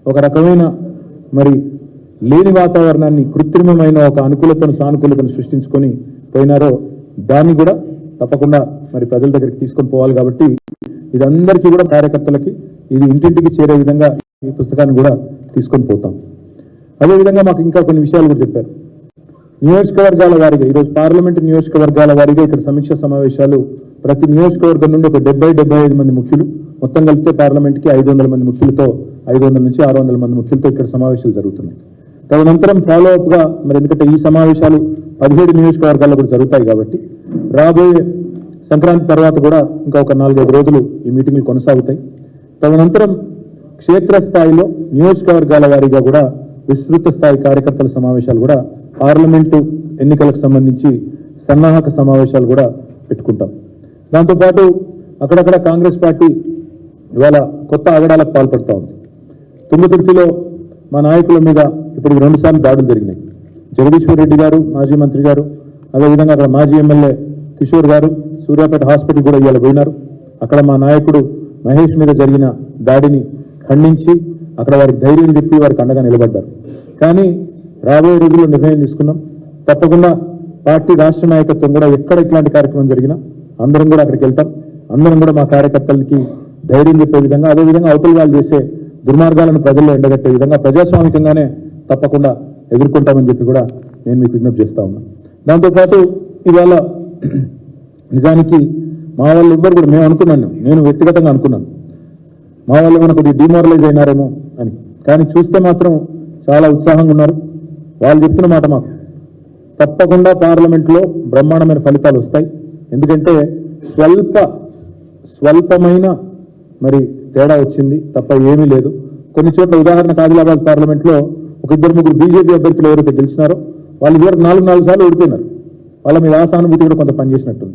ఒక రకమైన మరి లేని వాతావరణాన్ని కృత్రిమమైన ఒక అనుకూలతను సానుకూలతను సృష్టించుకొని పోయినారో దాన్ని కూడా తప్పకుండా మరి ప్రజల దగ్గరికి తీసుకొని పోవాలి. కాబట్టి ఇది అందరికీ కూడా కార్యకర్తలకి ఇది ఇంటింటికి చేరే విధంగా ఈ పుస్తకాన్ని కూడా తీసుకొని పోతాం. అదేవిధంగా మాకు ఇంకా కొన్ని విషయాలు కూడా చెప్పారు. నియోజకవర్గాల వారీగా ఈరోజు పార్లమెంటు నియోజకవర్గాల వారీగా ఇక్కడ సమీక్ష సమావేశాలు ప్రతి నియోజకవర్గం నుండి ఒక 70-75 మంది ముఖ్యులు, మొత్తం కలిపితే పార్లమెంట్కి 500 మంది ముఖ్యులతో 500 నుంచి 600 మంది ముఖ్యులతో ఇక్కడ సమావేశాలు జరుగుతున్నాయి. తదనంతరం ఫాలో అప్ గా మరి ఎందుకంటే ఈ సమావేశాలు 17 నియోజకవర్గాల్లో కూడా జరుగుతాయి కాబట్టి రాబోయే సంక్రాంతి తర్వాత కూడా ఇంకా ఒక 4-5 రోజులు ఈ మీటింగ్లు కొనసాగుతాయి. తదనంతరం క్షేత్రస్థాయిలో నియోజకవర్గాల వారీగా కూడా విస్తృత స్థాయి కార్యకర్తల సమావేశాలు కూడా పార్లమెంటు ఎన్నికలకు సంబంధించి సన్నాహక సమావేశాలు కూడా పెట్టుకుంటాం. దాంతోపాటు అక్కడక్కడ కాంగ్రెస్ పార్టీ ఇవాళ కొత్త ఆగడాలకు పాల్పడుతూ ఉంది. తుంగతుర్తిలో మా నాయకుల మీద ఇప్పుడు 2 సార్లు దాడులు జరిగినాయి. జగదీశ్వర్ రెడ్డి గారు మాజీ మంత్రి గారు, అదేవిధంగా అక్కడ మాజీ ఎమ్మెల్యే కిషోర్ గారు సూర్యాపేట హాస్పిటల్ కూడా ఇవాళ పోయినారు. అక్కడ మా నాయకుడు మహేష్ మీద జరిగిన దాడిని ఖండించి అక్కడ వారికి ధైర్యం చెప్పి వారికి అండగా నిలబడ్డారు. కానీ రాబోయే రోజుల్లో నిర్ణయం తీసుకున్నాం, తప్పకుండా పార్టీ రాష్ట్ర నాయకత్వం కూడా ఎక్కడ ఇట్లాంటి కార్యక్రమం జరిగినా అందరం కూడా అక్కడికి వెళ్తాం. అందరం కూడా మా కార్యకర్తలకి ధైర్యం చెప్పే విధంగా, అదేవిధంగా అవతల వాళ్ళు చేసే దుర్మార్గాలను ప్రజల్లో ఎండగట్టే విధంగా ప్రజాస్వామికంగానే తప్పకుండా ఎదుర్కొంటామని చెప్పి కూడా నేను మీకు విజ్ఞప్తి చేస్తా ఉన్నా. దాంతోపాటు ఇవాళ నిజానికి మా వాళ్ళు ఎవ్వరు కూడా మేము అనుకున్నాను, నేను వ్యక్తిగతంగా అనుకున్నాను మా వాళ్ళు ఏమైనా కొద్దిగా డిమారలైజ్ అయినారేమో అని. కానీ చూస్తే మాత్రం చాలా ఉత్సాహంగా ఉన్నారు. వాళ్ళు చెప్తున్న మాట మాకు తప్పకుండా పార్లమెంట్లో బ్రహ్మాండమైన ఫలితాలు వస్తాయి. ఎందుకంటే స్వల్పమైన మరి తేడా వచ్చింది తప్ప ఏమీ లేదు. కొన్ని చోట్ల ఉదాహరణకు ఆదిలాబాద్ పార్లమెంట్లో ఒక 2-3 బీజేపీ అభ్యర్థులు ఎవరైతే గెలిచినారో వాళ్ళు ఇదివరకు 4 సార్లు ఓడిపోయినారు. వాళ్ళ మీద ఆ సానుభూతి కూడా కొంత పనిచేసినట్టుంది.